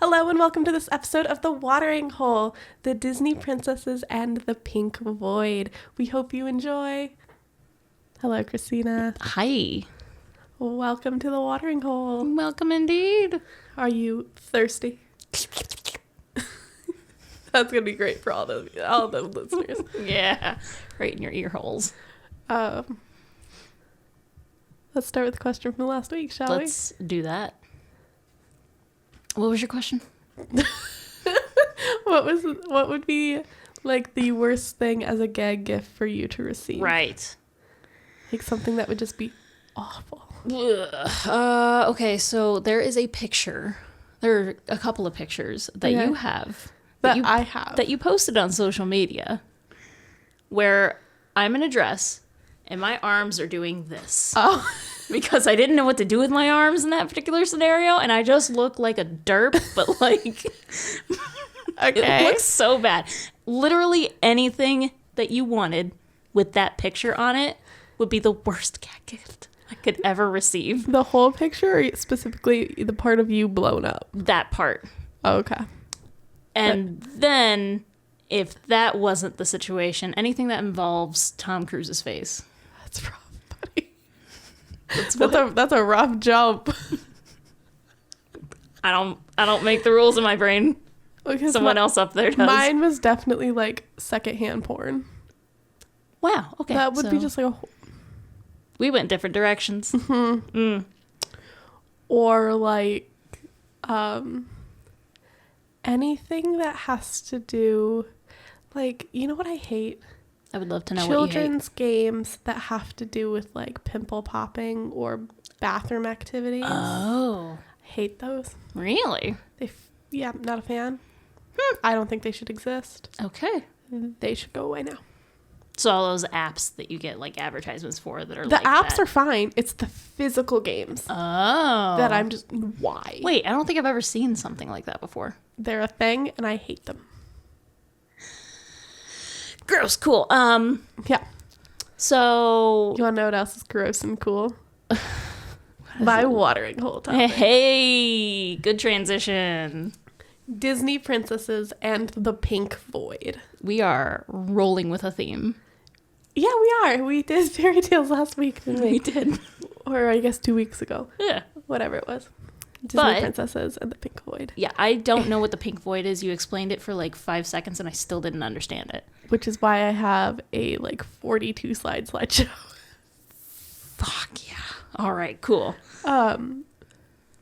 Hello and welcome to this episode of The Watering Hole, the Disney Princesses and the Pink Void. We hope you enjoy. Hello, Christina. Hi. Welcome to The Watering Hole. Welcome indeed. Are you thirsty? That's going to be great for all the listeners. Yeah, right in your ear holes. Let's start with the question from last week, shall we? Let's do that. What was your question? What would be like the worst thing as a gag gift for you to receive? Right. Like something that would just be awful. Okay, so there is a picture. There are a couple of pictures that you have. I have. That you posted on social media. Where I'm in a dress and my arms are doing this. Oh. Because I didn't know what to do with my arms in that particular scenario, and I just look like a derp, but like, Okay. It looks so bad. Literally anything that you wanted with that picture on it would be the worst cat gift I could ever receive. The whole picture, or specifically the part of you blown up? That part. Oh, okay. And then, if that wasn't the situation, anything that involves Tom Cruise's face. That's rough, buddy. That's a rough jump. I don't make the rules in my brain. Because Someone else up there does. Mine was definitely like secondhand porn. Wow. Okay. That would be just like a. We went different directions. Or like, anything that has to do, like, you know what I hate? I would love to know Children's games that have to do with like pimple popping or bathroom activities. Oh. I hate those. Really? Yeah, not a fan. I don't think they should exist. Okay. They should go away now. So all those apps that you get like advertisements for that are The like apps that. are fine. It's the physical games Oh. that I'm just, why? Wait, I don't think I've ever seen something like that before. They're a thing and I hate them. Gross. Cool. Yeah. So You want to know what else is gross and cool? My watering hole topic. hey, good transition. Disney Princesses and the Pink Void. We are rolling with a theme. Yeah, we are. We did fairy tales last week, didn't we? We did. Or I guess 2 weeks ago. Yeah. Whatever it was. Disney Princesses and the Pink Void. Yeah, I don't know what the pink void is. You explained it for like 5 seconds and I still didn't understand it. Which is why I have a like 42 slideshow. Fuck yeah. All right, cool. I'm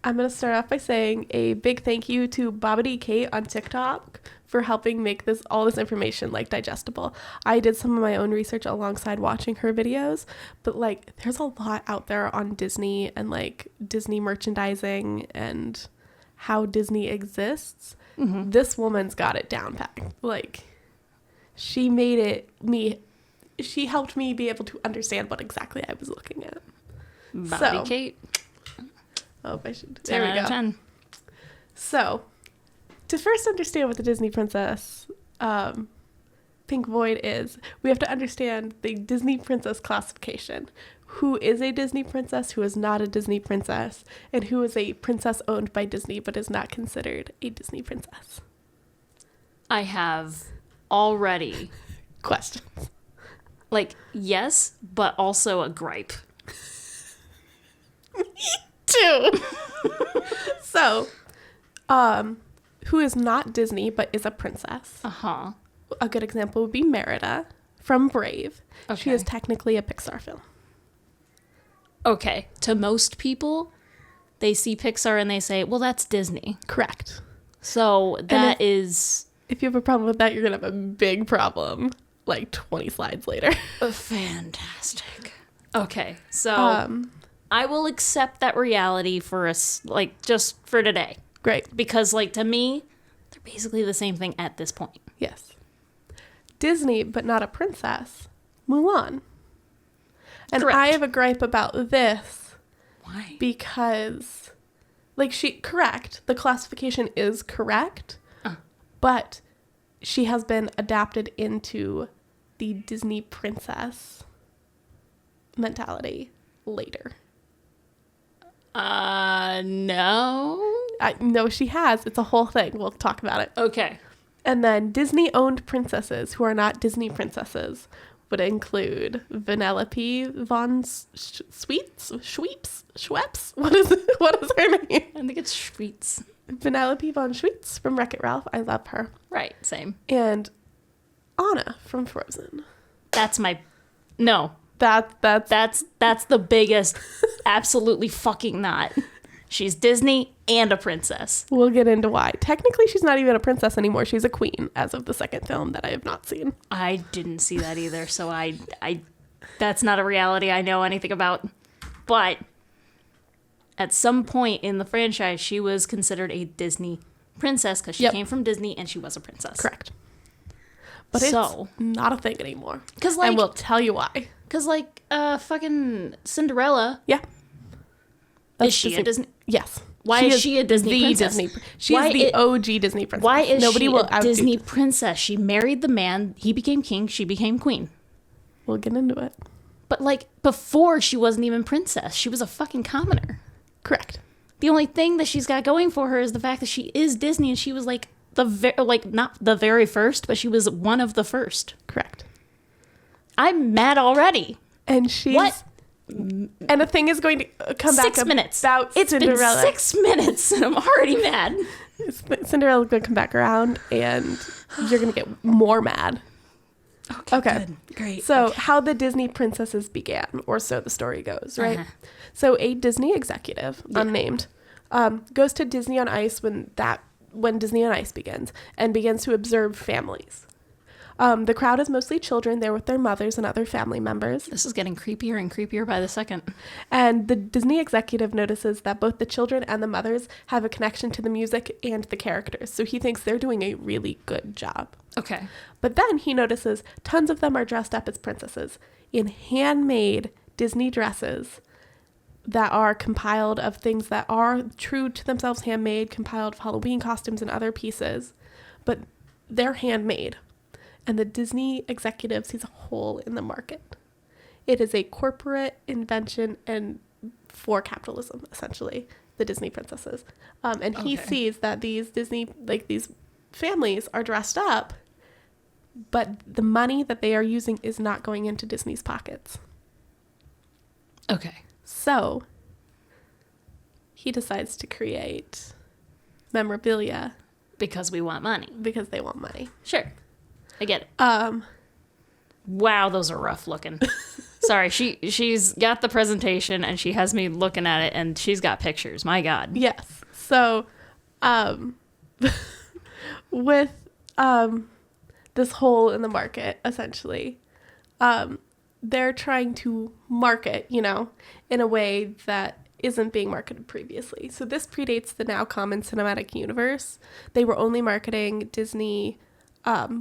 going to start off by saying a big thank you to Bobbity Kate on TikTok for helping make all this information like digestible. I did some of my own research alongside watching her videos, but like there's a lot out there on Disney and like Disney merchandising and how Disney exists. Mm-hmm. This woman's got it down pat. Like she helped me be able to understand what exactly I was looking at. Bobby Kate. Oh, I should. 10 There we out go. of 10. So, to first understand what the Disney Princess Pink Void is, we have to understand the Disney Princess classification. Who is a Disney princess, who is not a Disney princess, and who is a princess owned by Disney but is not considered a Disney princess. I have already Questions. like yes, but also a gripe. Two. So, who is not Disney but is a princess? Uh-huh. A good example would be Merida from Brave. Okay. She is technically a Pixar film. Okay. To most people, they see Pixar and they say, well, that's Disney. Correct. So that is If you have a problem with that, you're going to have a big problem like 20 slides later. fantastic. Okay. So I will accept that reality for us, like, just for today. Great. Because, like, to me, they're basically the same thing at this point. Yes. Disney, but not a princess. Mulan. And Correct. I have a gripe about this. Why? Because, like, correct. The classification is correct. But she has been adapted into the Disney princess mentality later. No. No, she has. It's a whole thing. We'll talk about it. Okay. And then Disney-owned princesses who are not Disney princesses would include Vanellope von Schweppes? What is her name? I think it's Schweetz. Vanellope von Schweetz from Wreck-It Ralph. I love her. Right, same. And Anna from Frozen. That's my... No. That's the biggest absolutely fucking not. She's Disney and a princess. We'll get into why. Technically, she's not even a princess anymore. She's a queen as of the second film that I have not seen. I didn't see that either, so I that's not a reality I know anything about. But at some point in the franchise, she was considered a Disney princess because she came from Disney and she was a princess. Correct. But it's not a thing anymore. And we'll tell you why. Because, fucking Cinderella. Yeah. Is she a Disney? Yes. Why is she a Disney princess? She is the OG Disney princess. Why is she a Disney princess? She married the man. He became king. She became queen. We'll get into it. But, before, she wasn't even princess. She was a fucking commoner. Correct. The only thing that she's got going for her is the fact that she is Disney, and she was, not the very first, but she was one of the first. Correct. I'm mad already. And she's... What? And the thing is going to come back 6 minutes. About it's Cinderella. Been 6 minutes, and I'm already mad. Cinderella's going to come back around, and you're going to get more mad. Okay. Good. Great. So how the Disney princesses began, or so the story goes, right? Uh-huh. So a Disney executive, unnamed, goes to Disney on Ice when Disney on Ice begins, and begins to observe families. The crowd is mostly children there with their mothers and other family members. This is getting creepier and creepier by the second. And the Disney executive notices that both the children and the mothers have a connection to the music and the characters. So he thinks they're doing a really good job. Okay. But then he notices tons of them are dressed up as princesses in handmade Disney dresses that are compiled of things that are true to themselves, handmade, compiled of Halloween costumes and other pieces. But they're handmade. And the Disney executive sees a hole in the market. It is a corporate invention and for capitalism, essentially, the Disney princesses. And he sees that these these families are dressed up, but the money that they are using is not going into Disney's pockets. Okay. So he decides to create memorabilia. Because we want money. Because they want money. Sure. I get it. Wow, those are rough looking. Sorry, she's got the presentation and she has me looking at it and she's got pictures. My God. Yes. So, with this hole in the market, essentially, they're trying to market, in a way that isn't being marketed previously. So this predates the now common cinematic universe. They were only marketing Disney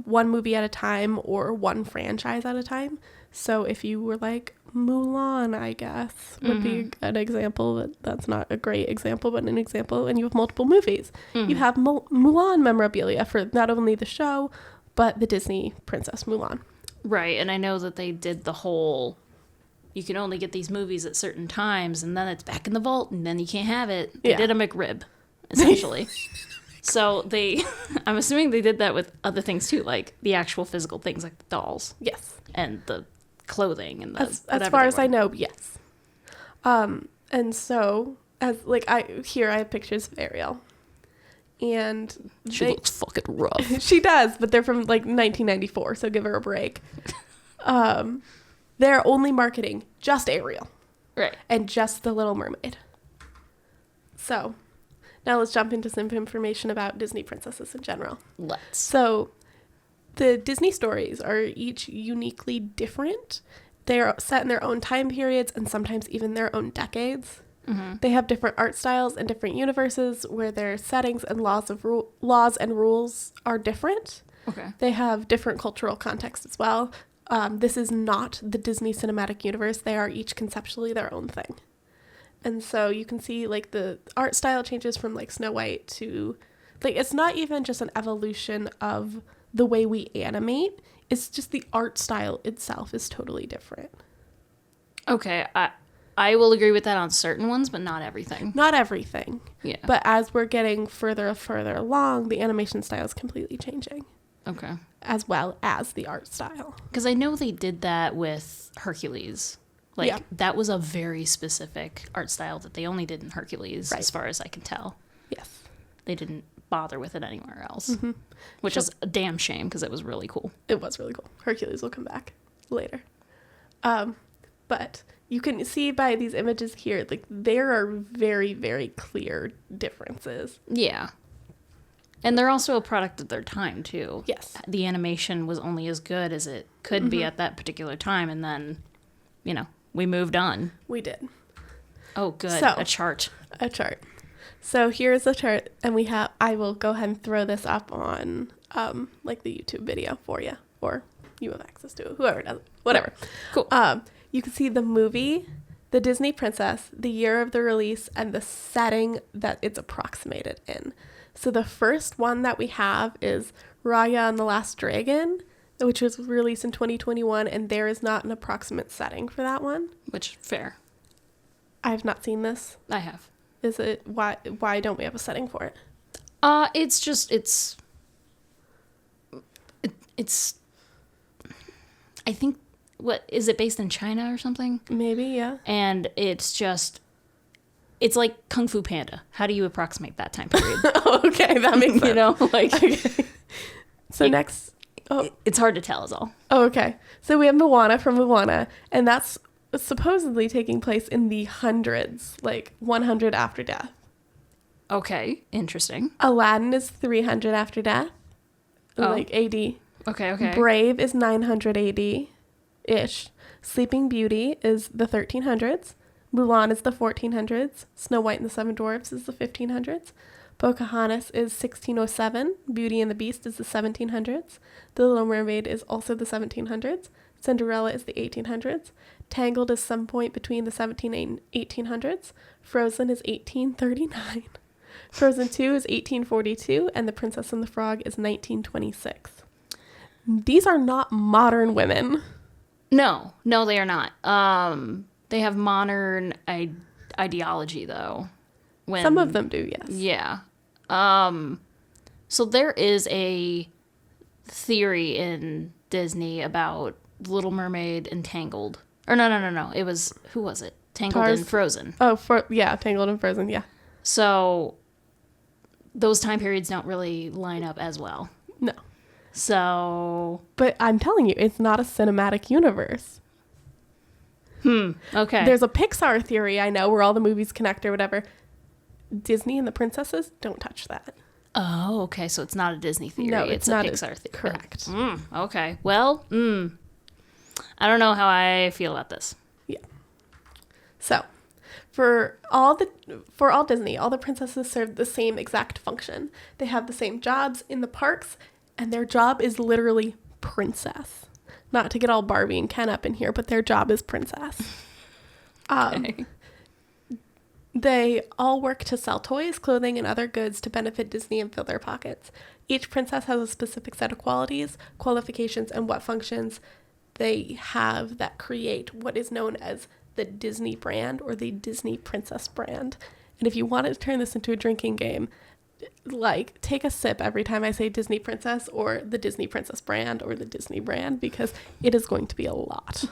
one movie at a time or one franchise at a time. So if you were like Mulan, I guess, would be an example, but that's not a great example, but an example, and you have multiple movies. You have Mulan memorabilia for not only the show, but the Disney Princess Mulan. Right, and I know that they did the whole, you can only get these movies at certain times, and then it's back in the vault, and then you can't have it. They did a McRib, essentially. So I'm assuming they did that with other things too, like the actual physical things, like the dolls. Yes. And the clothing and the as far as I know, yes. And so I have pictures of Ariel, and she looks fucking rough. She does, but they're from 1994, so give her a break. They're only marketing just Ariel, right, and just the Little Mermaid. So. Now let's jump into some information about Disney princesses in general. Let's. So the Disney stories are each uniquely different. They are set in their own time periods and sometimes even their own decades. Mm-hmm. They have different art styles and different universes where their settings and laws and rules are different. Okay. They have different cultural context as well. This is not the Disney cinematic universe. They are each conceptually their own thing. And so you can see the art style changes from Snow White to it's not even just an evolution of the way we animate. It's just the art style itself is totally different. Okay. I will agree with that on certain ones, but not everything. Not everything. Yeah. But as we're getting further along, the animation style is completely changing. Okay. As well as the art style. Because I know they did that with Hercules. Like, that was a very specific art style that they only did in Hercules, as far as I can tell. Yes. They didn't bother with it anywhere else. Which is a damn shame, because it was really cool. It was really cool. Hercules will come back later. But you can see by these images here, like, there are very, very clear differences. Yeah. And they're also a product of their time, too. Yes. The animation was only as good as it could be at that particular time, and then, you know, we moved on. We did. Oh, good. So, a chart. So here's a chart, and I will go ahead and throw this up on, like, the YouTube video for you, or you have access to it, whoever does it, whatever. Cool. You can see the movie, the Disney princess, the year of the release, and the setting that it's approximated in. So the first one that we have is Raya and the Last Dragon, which was released in 2021, and there is not an approximate setting for that one. Which, fair. I have not seen this. I have. Is it, why don't we have a setting for it? It's just, it's, I think, what, is it based in China or something? Maybe, yeah. And it's like Kung Fu Panda. How do you approximate that time period? Oh, okay, that makes sense. You know, like, okay. So next, it's hard to tell is all. Oh, okay. So we have Moana from Moana, and that's supposedly taking place in the hundreds, like 100 after death. Okay, interesting. Aladdin is 300 after death, like AD. Okay. Brave is 900 AD-ish. Sleeping Beauty is the 1300s. Mulan is the 1400s. Snow White and the Seven Dwarfs is the 1500s. Pocahontas is 1607. Beauty and the Beast is the 1700s. The Little Mermaid is also the 1700s. Cinderella is the 1800s. Tangled is some point between the 17 and 1800s. Frozen is 1839. Frozen 2 is 1842. And The Princess and the Frog is 1926. These are not modern women. No, they are not. They have modern ideology, though. Some of them do, yes. Yeah. So there is a theory in Disney about Little Mermaid and Tangled. Or no. It was, who was it? Tangled and Frozen. Oh, Tangled and Frozen, yeah. So those time periods don't really line up as well. No. So. But I'm telling you, it's not a cinematic universe. Okay. There's a Pixar theory, I know, where all the movies connect or whatever. Disney and the princesses, don't touch that. Oh, okay. So it's not a Disney theory. No, it's not a Pixar theory. Correct. Okay. Well, I don't know how I feel about this. Yeah. So, for all Disney, all the princesses serve the same exact function. They have the same jobs in the parks, and their job is literally princess. Not to get all Barbie and Ken up in here, but their job is princess. Okay. They all work to sell toys, clothing, and other goods to benefit Disney and fill their pockets. Each princess has a specific set of qualifications, and what functions they have that create what is known as the Disney brand or the Disney Princess brand. And if you wanted to turn this into a drinking game, like, take a sip every time I say Disney Princess or the Disney Princess brand or the Disney brand, because it is going to be a lot.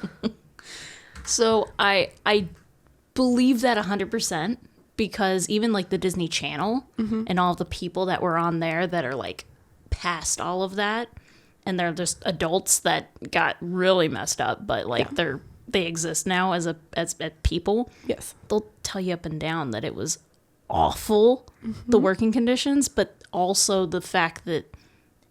So I believe that 100%, because even like the Disney Channel and all the people that were on there that are like past all of that, and they're just adults that got really messed up, but like they exist now as people. Yes. They'll tell you up and down that it was awful, the working conditions, but also the fact that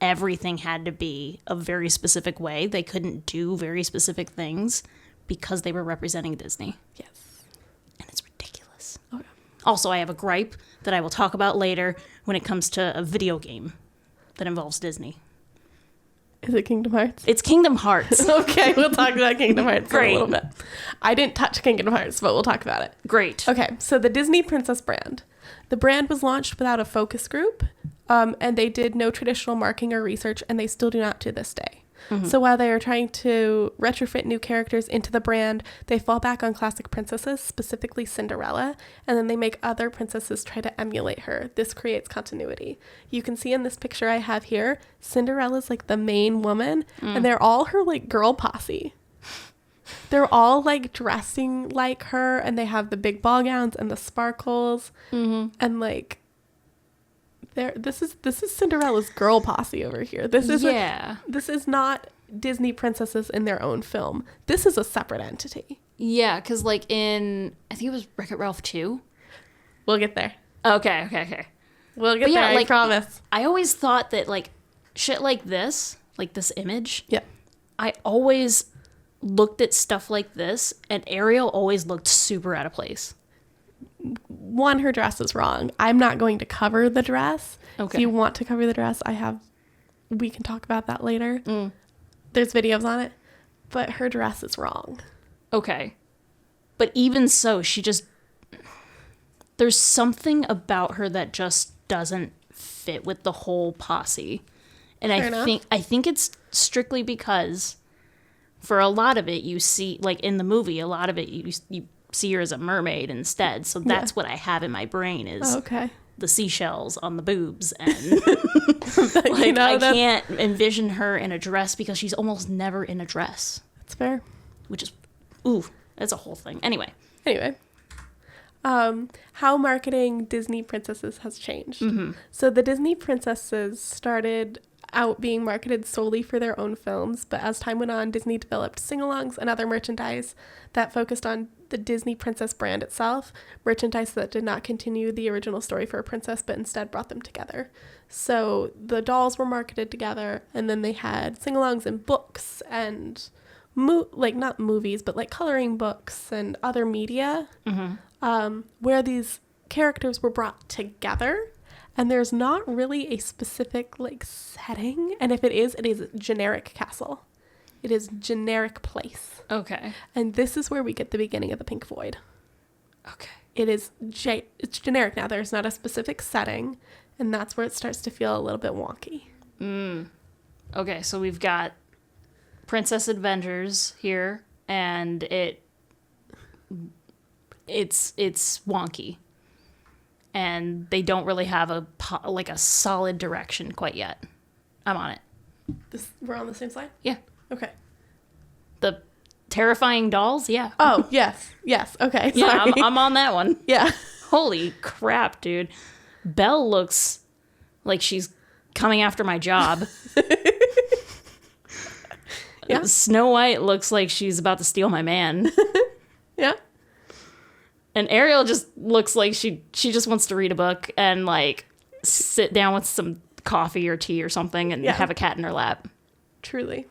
everything had to be a very specific way. They couldn't do very specific things because they were representing Disney. Yes. And it's ridiculous. Okay. Also, I have a gripe that I will talk about later when it comes to a video game that involves Disney. Is it Kingdom Hearts? It's Kingdom Hearts. Okay, we'll talk about Kingdom Hearts Great. in a little bit. I didn't touch Kingdom Hearts, but we'll talk about it. Great. Okay, so the Disney Princess brand. The brand was launched without a focus group, and they did no traditional marketing or research, and they still do not to this day. So while they are trying to retrofit new characters into the brand, they fall back on classic princesses, specifically Cinderella, and then they make other princesses try to emulate her. This creates continuity. You can see in this picture I have here, Cinderella's like the main woman, and they're all her like girl posse. They're all like dressing like her, and they have the big ball gowns and the sparkles, and like this is Cinderella's girl posse over here. This is not Disney princesses in their own film. This is a separate entity. Yeah, because like I think it was Wreck-It Ralph 2. We'll get there. Okay. We'll get there, I promise. I always thought that like shit like this image. Yeah. I always looked at stuff like this, and Ariel always looked super out of place. One, her dress is wrong. I'm not going to cover the dress. Okay. If you want to cover the dress, we can talk about that later. There's videos on it, but her dress is wrong. Okay. But even so, there's something about her that just doesn't fit with the whole posse. And I think it's strictly because for a lot of it, you see, like in the movie, a lot of it, you see her as a mermaid instead. So that's what I have in my brain is the seashells on the boobs. And like, I can't envision her in a dress because she's almost never in a dress. That's fair. Which is, that's a whole thing. Anyway. How marketing Disney princesses has changed. So the Disney princesses started out being marketed solely for their own films, but as time went on, Disney developed sing-alongs and other merchandise that focused on the Disney princess brand itself, merchandise that did not continue the original story for a princess, but instead brought them together. So the dolls were marketed together, and then they had sing-alongs and books and not movies, but like coloring books and other media, where these characters were brought together. And there's not really a specific like setting, and if it is generic castle. It is generic place. Okay. And this is where we get the beginning of the Pink Void. Okay. It's generic now. There's not a specific setting, and that's where it starts to feel a little bit wonky. Okay, so we've got Princess Adventures here, and it's wonky. And they don't really have a solid direction quite yet. I'm on it. We're on the same slide? Yeah. Okay. The terrifying dolls? Yeah. Oh, yes. Okay. Sorry. Yeah, I'm on that one. Yeah. Holy crap, dude. Belle looks like she's coming after my job. Yeah. Snow White looks like she's about to steal my man. Yeah. And Ariel just looks like she just wants to read a book and like sit down with some coffee or tea or something and have a cat in her lap. Truly.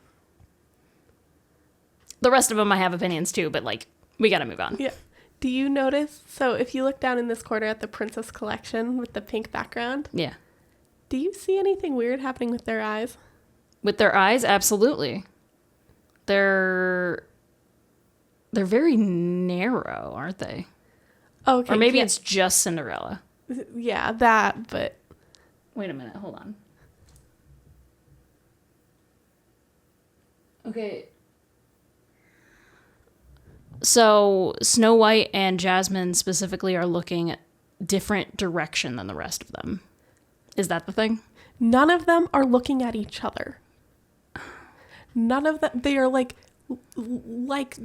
The rest of them I have opinions too, but like we got to move on. Yeah. Do you notice? So if you look down in this corner at the Princess Collection with the pink background. Yeah. Do you see anything weird happening with their eyes? With their eyes? Absolutely. They're very narrow, aren't they? Okay. Or maybe it's just Cinderella. Yeah, that, but... Wait a minute, hold on. Okay. So, Snow White and Jasmine specifically are looking at different direction than the rest of them. Is that the thing? None of them are looking at each other. None of them... They are like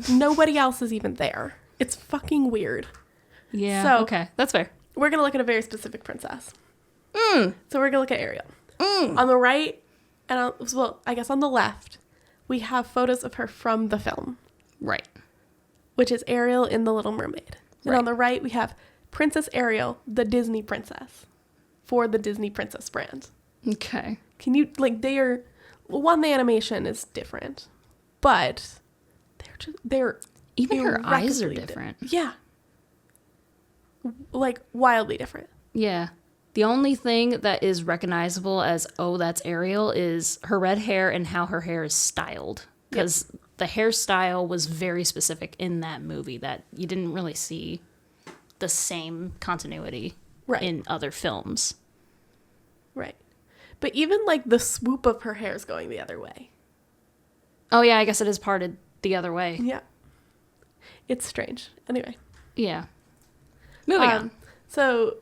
nobody else is even there. It's fucking weird. Yeah, so, okay. That's fair. We're going to look at a very specific princess. So we're going to look at Ariel. On the right, and I guess on the left, we have photos of her from the film. Right. Which is Ariel in The Little Mermaid. And on the right, we have Princess Ariel, the Disney princess, for the Disney Princess brand. Okay. Can you, like, the animation is different, but they're even her eyes are different. Yeah. Like, wildly different. Yeah. The only thing that is recognizable as, oh, that's Ariel, is her red hair and how her hair is styled. Because the hairstyle was very specific in that movie that you didn't really see the same continuity in other films. Right. But even, like, the swoop of her hair is going the other way. Oh, yeah, I guess it is parted the other way. Yeah. It's strange. Anyway. Yeah. Moving on. So,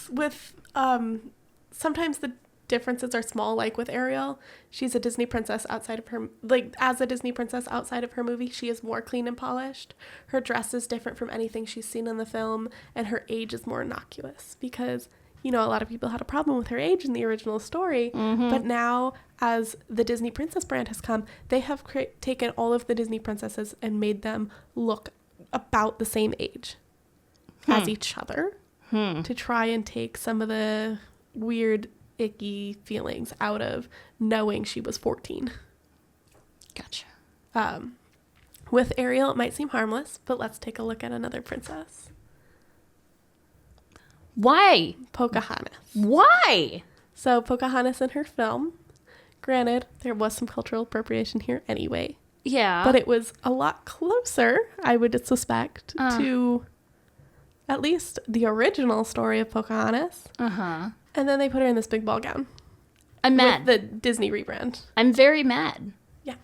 with, sometimes the differences are small, like with Ariel. She's a Disney princess outside of her, like, as a Disney princess outside of her movie, she is more clean and polished. Her dress is different from anything she's seen in the film, and her age is more innocuous because, you know, a lot of people had a problem with her age in the original story, but now, as the Disney Princess brand has come, they have taken all of the Disney princesses and made them look about the same age as each other to try and take some of the weird, icky feelings out of knowing she was 14. Gotcha. With Ariel, it might seem harmless, but let's take a look at another princess. Why? Pocahontas. Why? So Pocahontas in her film, granted, there was some cultural appropriation here anyway. Yeah. But it was a lot closer, I would suspect, to at least the original story of Pocahontas. Uh-huh. And then they put her in this big ball gown. I'm mad. With the Disney rebrand. I'm very mad. Yeah.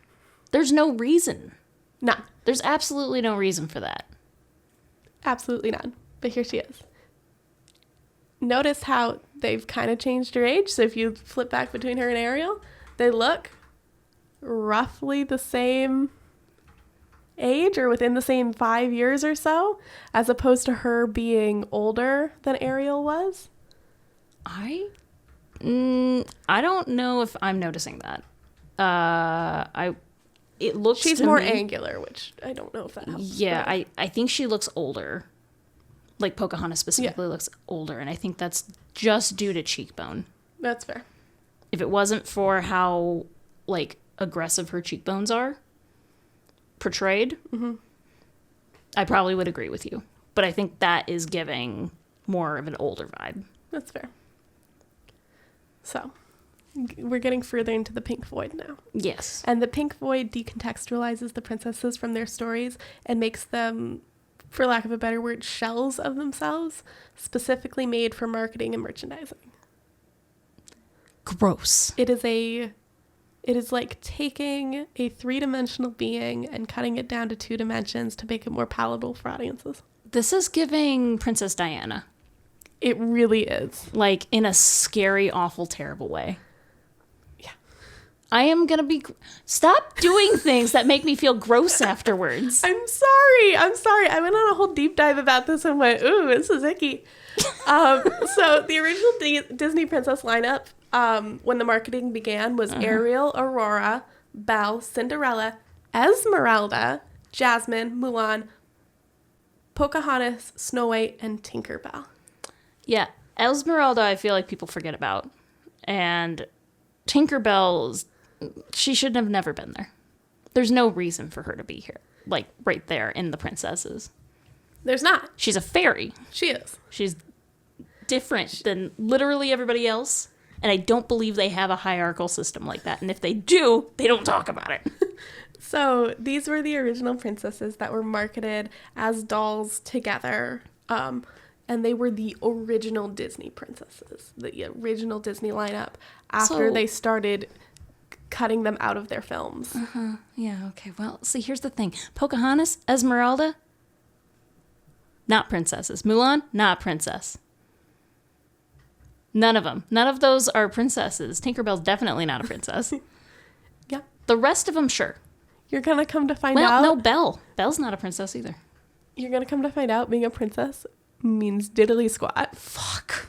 There's no reason. None. There's absolutely no reason for that. Absolutely none. But here she is. Notice how they've kind of changed her age. So if you flip back between her and Ariel, they look roughly the same age or within the same 5 years or so, as opposed to her being older than Ariel was. I don't know if I'm noticing that. It looks she's to more me, angular, which I don't know if that helps. Yeah, I think she looks older. Like Pocahontas specifically looks older, and I think that's just due to cheekbone. That's fair. If it wasn't for how like aggressive her cheekbones are portrayed, I probably would agree with you. But I think that is giving more of an older vibe. That's fair. So, we're getting further into the pink void now. Yes. And the pink void decontextualizes the princesses from their stories and makes them, for lack of a better word, shells of themselves, specifically made for marketing and merchandising. Gross. It is like taking a 3-dimensional being and cutting it down to 2 dimensions to make it more palatable for audiences. This is giving Princess Diana. It really is. Like, in a scary, awful, terrible way. Yeah. I am gonna be... Stop doing things that make me feel gross afterwards. I'm sorry. I went on a whole deep dive about this and went, ooh, this is icky. So the original Disney princess lineup, when the marketing began, was Ariel, Aurora, Belle, Cinderella, Esmeralda, Jasmine, Mulan, Pocahontas, Snow White, and Tinkerbell. Yeah, Esmeralda I feel like people forget about. And Tinkerbell, she should have never been there. There's no reason for her to be here. Like, right there in the princesses. There's not. She's a fairy. She is. She's different than literally everybody else. And I don't believe they have a hierarchical system like that. And if they do, they don't talk about it. So these were the original princesses that were marketed as dolls together. And they were the original Disney princesses, the original Disney lineup, after they started cutting them out of their films. Yeah, okay. Well, see, here's the thing. Pocahontas, Esmeralda, not princesses. Mulan, not princess. None of them. None of those are princesses. Tinkerbell's definitely not a princess. Yeah. The rest of them, sure. You're going to come to find out. Well, no, Belle. Belle's not a princess either. You're going to come to find out being a princess means diddly squat. Fuck.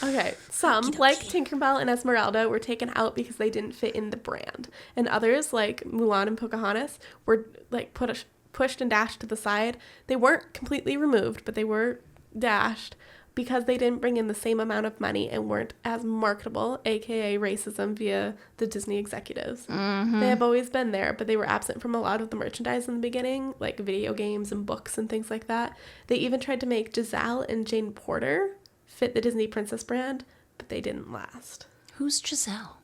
Okay, some, like Tinkerbell and Esmeralda, were taken out because they didn't fit in the brand. And others, like Mulan and Pocahontas, were like pushed and dashed to the side. They weren't completely removed, but they were dashed because they didn't bring in the same amount of money and weren't as marketable, aka racism via the Disney executives. They have always been there, but they were absent from a lot of the merchandise in the beginning, like video games and books and things like that. They even tried to make Giselle and Jane Porter fit the Disney Princess brand, but they didn't last. Who's Giselle?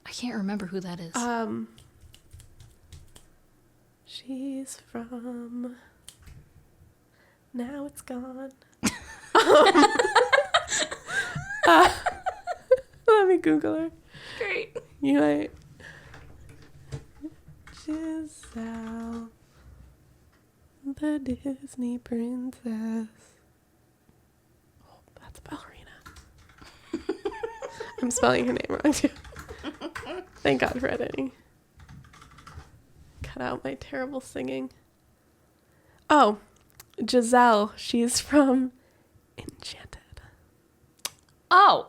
I can't remember who that is. She's from... Now It's Gone. Let me Google her. Great. You might. Giselle, the Disney princess. Oh, that's ballerina. I'm spelling her name wrong too. Thank God for editing. Cut out my terrible singing. Oh, Giselle. She's from Enchanted. Oh,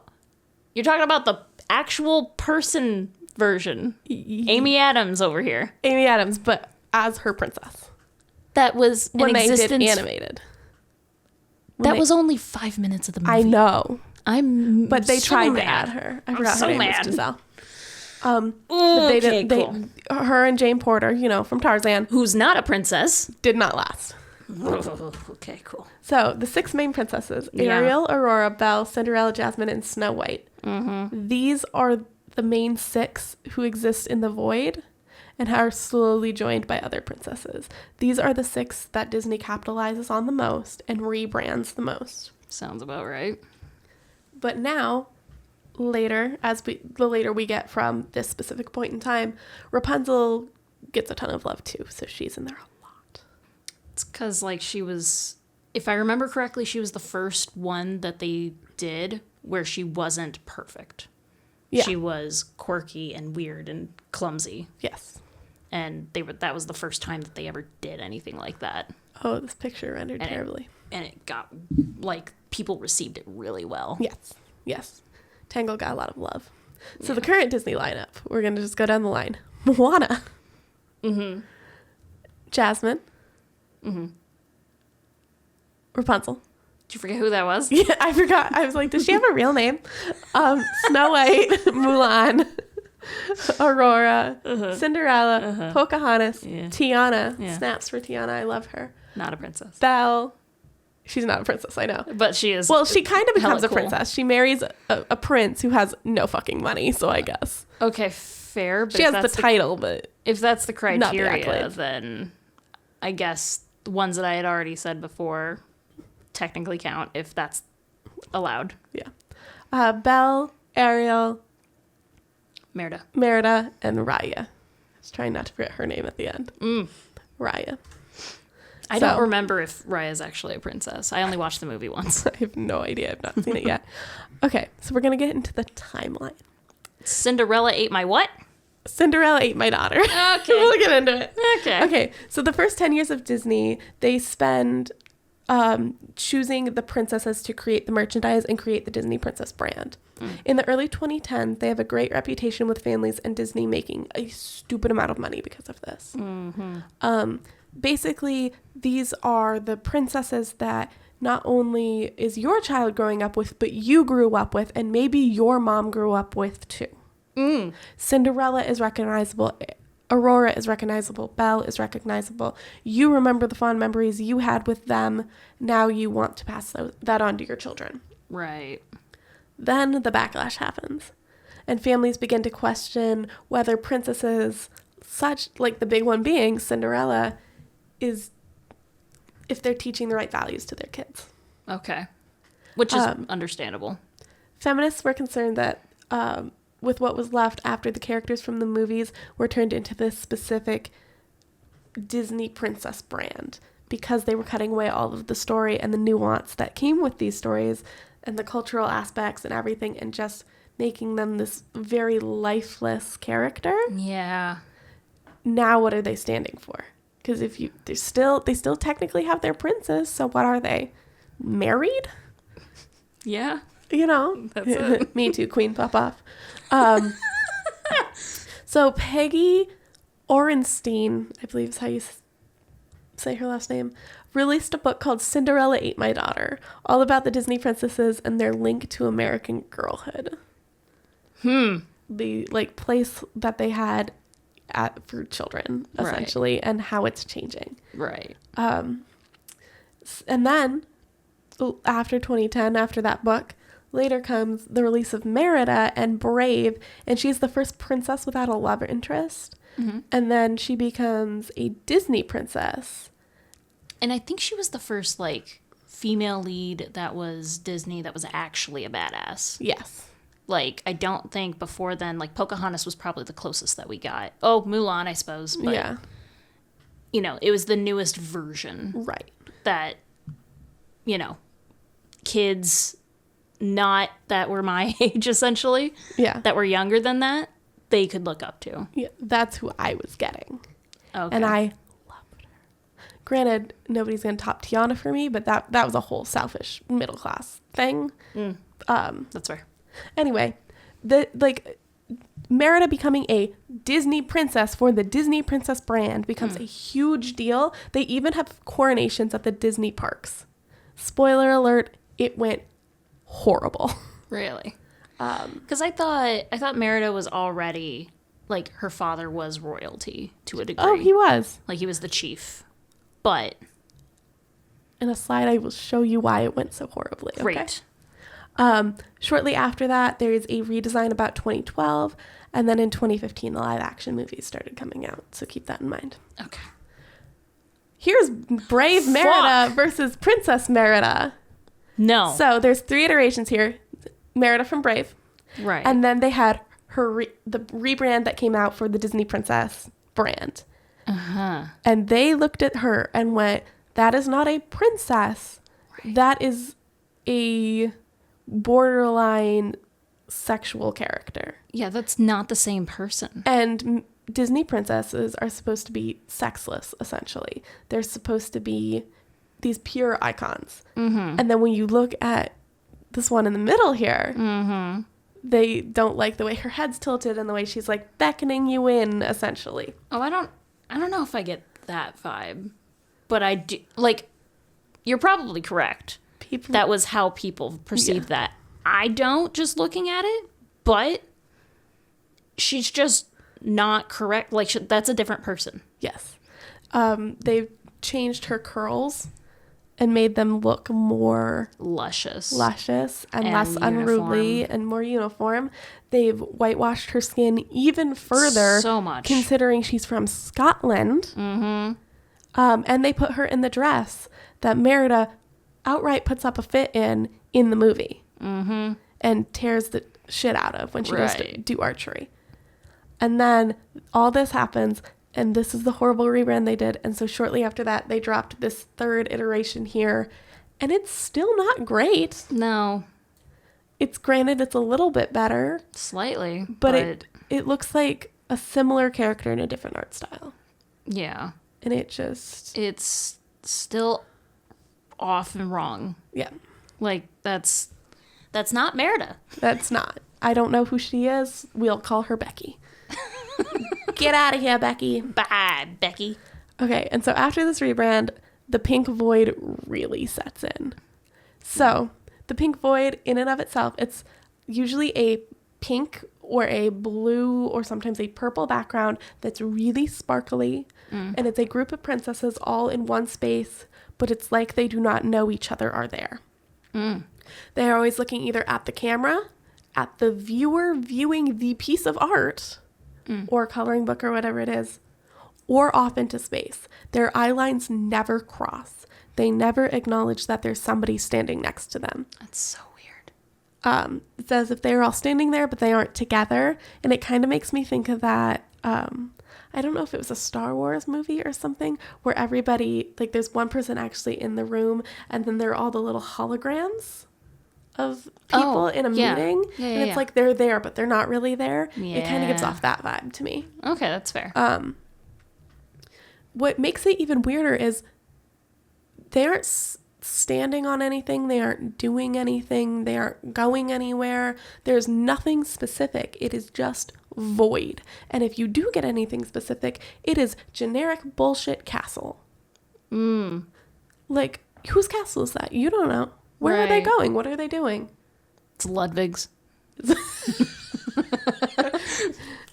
you're talking about the actual person version. Amy Adams over here. Amy Adams, but as her princess. That was When they existence. did animated. That was only 5 minutes of the movie. I know. But they tried to add her. I forgot her name was Giselle. Okay, cool. Her and Jane Porter, you know, from Tarzan, Who's not a princess. did not last. Okay, cool. So the 6 main princesses: Ariel, Aurora, Belle, Cinderella, Jasmine, and Snow White. Mm-hmm. These are the main 6 who exist in the void and are slowly joined by other princesses. These are the 6 that Disney capitalizes on the most and rebrands the most. Sounds about right. But now, later, the later we get from this specific point in time, Rapunzel gets a ton of love too, so she's in there a lot. It's because, like, she was, if I remember correctly, she was the first one that they did where she wasn't perfect. Yeah. She was quirky and weird and clumsy. Yes. And that was the first time that they ever did anything like that. Oh, this picture rendered terribly. It got, like, people received it really well. Yes. Tangled got a lot of love. So the current Disney lineup, we're going to just go down the line. Moana. Mm-hmm. Jasmine. Mm-hmm. Rapunzel. Did you forget who that was? Yeah, I forgot. I was like, does she have a real name? Snow White, Mulan, Aurora, Cinderella, Pocahontas, Tiana. Snaps for Tiana. I love her. Not a princess. Belle. She's not a princess, I know. But she is. Well, she kind of becomes a princess. She marries a prince who has no fucking money, so I guess. Okay, fair. But she has the title, but if that's the criteria, then I guess the ones that I had already said before technically count if that's allowed. Yeah. Belle, Ariel, Merida, and Raya. I was trying not to forget her name at the end. Raya. I don't remember if Raya's actually a princess. I only watched the movie once. I have no idea. I've not seen it yet. Okay, so we're going to get into the timeline. Cinderella ate my what? Cinderella ate my daughter. Okay. We'll get into it. Okay, so the first 10 years of Disney, they spend choosing the princesses to create the merchandise and create the Disney Princess brand. In the early 2010s, they have a great reputation with families and Disney making a stupid amount of money because of this. Basically, these are the princesses that not only is your child growing up with, but you grew up with, and maybe your mom grew up with too. Cinderella is recognizable. Aurora is recognizable. Belle is recognizable. You remember the fond memories you had with them. Now you want to pass that on to your children. Right. Then the backlash happens, and families begin to question whether princesses, such like the big one being Cinderella, is if they're teaching the right values to their kids. Okay. Which is understandable. Feminists were concerned that with what was left after the characters from the movies were turned into this specific Disney princess brand, because they were cutting away all of the story and the nuance that came with these stories and the cultural aspects and everything, and just making them this very lifeless character. Yeah. Now what are they standing for? Because they still technically have their princess, so what are they? Married? Yeah. You know? That's it. Me too, Queen Pop Off. So Peggy Orenstein, I believe is how you say her last name, released a book called Cinderella Ate My Daughter, all about the Disney princesses and their link to American girlhood. The place that they had for children, essentially, right. And how it's changing. Right. And then, after 2010, after that book, later comes the release of Merida and Brave, and she's the first princess without a love interest. Mm-hmm. And then she becomes a Disney princess. And I think she was the first, female lead that was Disney that was actually a badass. Yes. Like, I don't think before then, like, Pocahontas was probably the closest that we got. Oh, Mulan, I suppose. But, yeah. You know, it was the newest version. Right. That, you know, kids not that were my age, essentially. Yeah. That were younger than that, they could look up to. Yeah, that's who I was getting. Okay. And I loved her. Granted, nobody's going to top Tiana for me, but that was a whole selfish middle class thing. That's fair. Anyway, Merida becoming a Disney princess for the Disney Princess brand becomes a huge deal. They even have coronations at the Disney parks. Spoiler alert, it went horrible. Really? Because I thought Merida was already, like, her father was royalty to a degree. Oh, he was. Like, he was the chief. But in a slide, I will show you why it went so horribly. Great. Okay? Shortly after that, there is a redesign about 2012, and then in 2015, the live-action movies started coming out. So keep that in mind. Okay. Here's Brave Merida versus Princess Merida. No. So there's 3 iterations here. Merida from Brave. Right. And then they had the rebrand that came out for the Disney Princess brand. Uh-huh. And they looked at her and went, that is not a princess. Right. That is a borderline sexual character. Yeah, that's not the same person. And Disney princesses are supposed to be sexless, essentially. They're supposed to be these pure icons. Mm-hmm. And then when you look at this one in the middle here, mm-hmm. they don't like the way her head's tilted and the way she's like beckoning you in, essentially. Oh, I don't know if I get that vibe, but I do. Like, you're probably correct. That was how people perceive that. I don't, just looking at it, but she's just not correct. Like, that's a different person. Yes. They've changed her curls and made them look more luscious and less unruly and more uniform. They've whitewashed her skin even further. So much. Considering she's from Scotland. Mm-hmm. And they put her in the dress that Merida outright puts up a fit in the movie. Mm-hmm. And tears the shit out of when she goes to do archery. And then all this happens, and this is the horrible rebrand they did. And so shortly after that, they dropped this 3rd iteration here, and it's still not great. No. It's granted, it's a little bit better. Slightly. But it looks like a similar character in a different art style. Yeah. And it's still off and wrong. Yeah. Like, that's not Merida. That's not. I don't know who she is. We'll call her Becky. Get out of here, Becky. Bye, Becky. Okay, and so after this rebrand, the pink void really sets in. So the pink void in and of itself, it's usually a pink or a blue or sometimes a purple background that's really sparkly. And it's a group of princesses all in one space, but it's like they do not know each other are there. They are always looking either at the camera, at the viewer viewing the piece of art or coloring book or whatever it is, or off into space. Their eye lines never cross. They never acknowledge that there's somebody standing next to them. That's so weird. It's as if they are all standing there, but they aren't together. And it kind of makes me think of that, I don't know if it was a Star Wars movie or something, where everybody, like there's one person actually in the room, and then there are all the little holograms of people in a meeting. And it's like they're there, but they're not really there. Yeah. It kind of gives off that vibe to me. Okay, that's fair. What makes it even weirder is they aren't standing on anything. They aren't doing anything. They aren't going anywhere. There's nothing specific. It is just void. And if you do get anything specific, it is generic bullshit castle. Like, whose castle is that? You don't know. Where are they going? What are they doing? It's Ludwig's.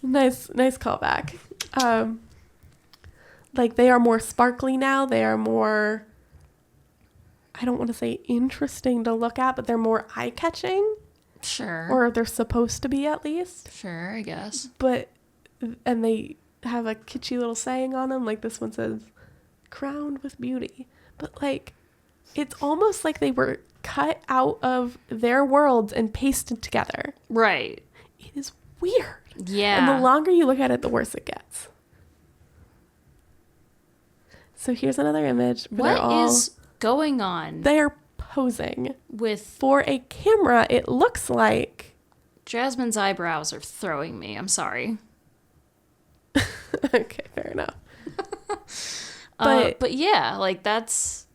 Nice callback. Like, they are more sparkly now. They are more, I don't want to say interesting to look at, but they're more eye-catching. Sure. Or they're supposed to be, at least. Sure, I guess. And they have a kitschy little saying on them. Like, this one says, crowned with beauty. But, like, it's almost like they were cut out of their worlds and pasted together. Right. It is weird. Yeah. And the longer you look at it, the worse it gets. So here's another image. What is going on? They're posing with for a camera. It looks like Jasmine's eyebrows are throwing me. I'm sorry. Okay, fair enough. But yeah, like that's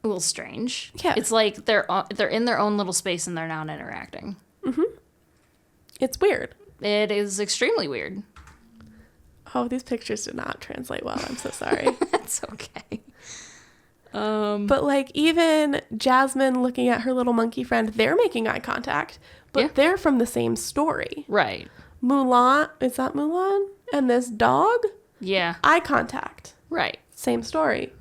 a little strange. Yeah. It's like they're in their own little space and they're not interacting. Mm-hmm. It's weird. It is extremely weird. Oh, these pictures did not translate well. I'm so sorry. That's okay. But like even Jasmine looking at her little monkey friend, they're making eye contact, but they're from the same story. Right. Mulan, is that Mulan? And this dog? Yeah. Eye contact. Right. Same story.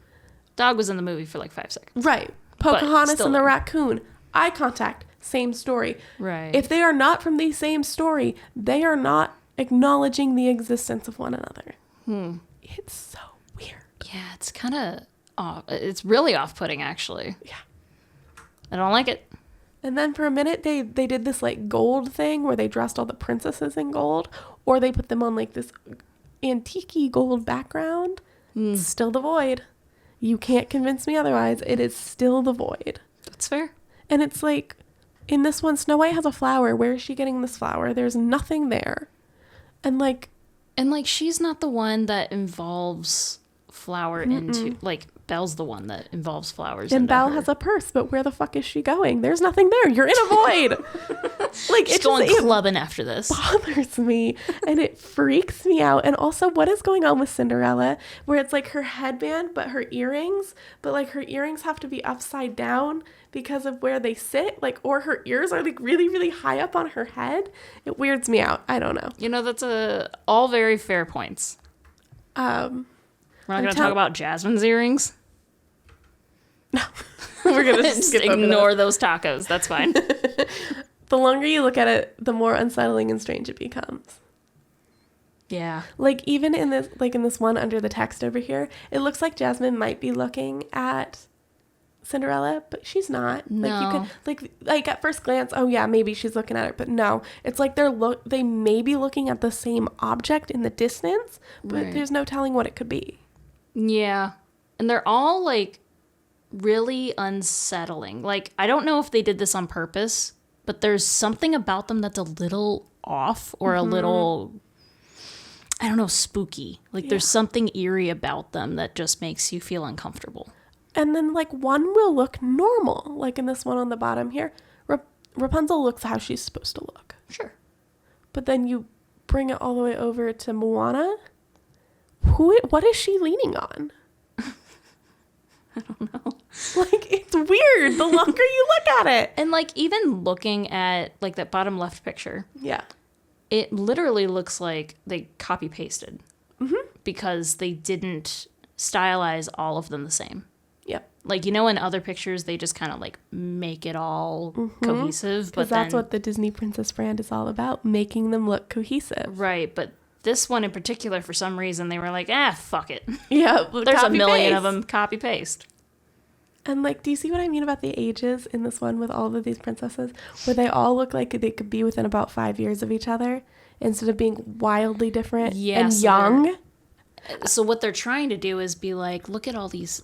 Dog was in the movie for like 5 seconds. Right. Pocahontas and the raccoon. Eye contact. Same story. Right. If they are not from the same story, they are not acknowledging the existence of one another. It's so weird. Yeah, it's kind of off. It's really off-putting, actually. Yeah. I don't like it. And then for a minute, they did this like gold thing where they dressed all the princesses in gold, or they put them on like this antique-y gold background. Still the void. You can't convince me otherwise. It is still the void. That's fair. And it's like, in this one, Snow White has a flower. Where is she getting this flower? There's nothing there. And like she's not the one that involves flower into, like, Belle's the one that involves flowers. And Belle has a purse, but where the fuck is she going? There's nothing there. You're in a void. Like, she's going clubbing after this. Bothers me and it freaks me out. And also, what is going on with Cinderella, where it's like her headband, but her earrings, but like her earrings have to be upside down because of where they sit, like, or her ears are like really, really high up on her head. It weirds me out. I don't know. You know, that's all very fair points. We're not going to talk about Jasmine's earrings. No, we're going to just ignore those tacos. That's fine. The longer you look at it, the more unsettling and strange it becomes. Yeah. Like even in this one under the text over here, it looks like Jasmine might be looking at Cinderella, but she's not. No. Like you can like at first glance, oh yeah, maybe she's looking at it, but no. It's like they may be looking at the same object in the distance, but there's no telling what it could be. Yeah. And they're all like really unsettling. Like, I don't know if they did this on purpose, but there's something about them that's a little off or a little, I don't know, spooky. Like there's something eerie about them that just makes you feel uncomfortable. And then like one will look normal, like in this one on the bottom here. Rapunzel looks how she's supposed to look. Sure. But then you bring it all the way over to Moana. What is she leaning on? I don't know. Like, it's weird the longer you look at it. And like even looking at like that bottom left picture. Yeah. It literally looks like they copy pasted. Because they didn't stylize all of them the same. Yep. Like, you know, in other pictures, they just kind of like make it all cohesive. Because that's what the Disney Princess brand is all about, making them look cohesive. Right. But this one in particular, for some reason, they were like, fuck it. Yeah. There's a million of them, copy paste. And like, do you see what I mean about the ages in this one with all of these princesses? Where they all look like they could be within about 5 years of each other instead of being wildly different and young. So what they're trying to do is be like, look at all these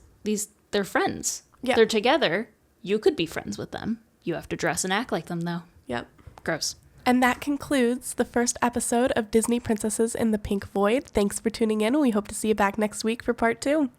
they're friends. Yeah. They're together. You could be friends with them. You have to dress and act like them, though. Yep. Gross. And that concludes the first episode of Disney Princesses in the Pink Void. Thanks for tuning in. We hope to see you back next week for part 2.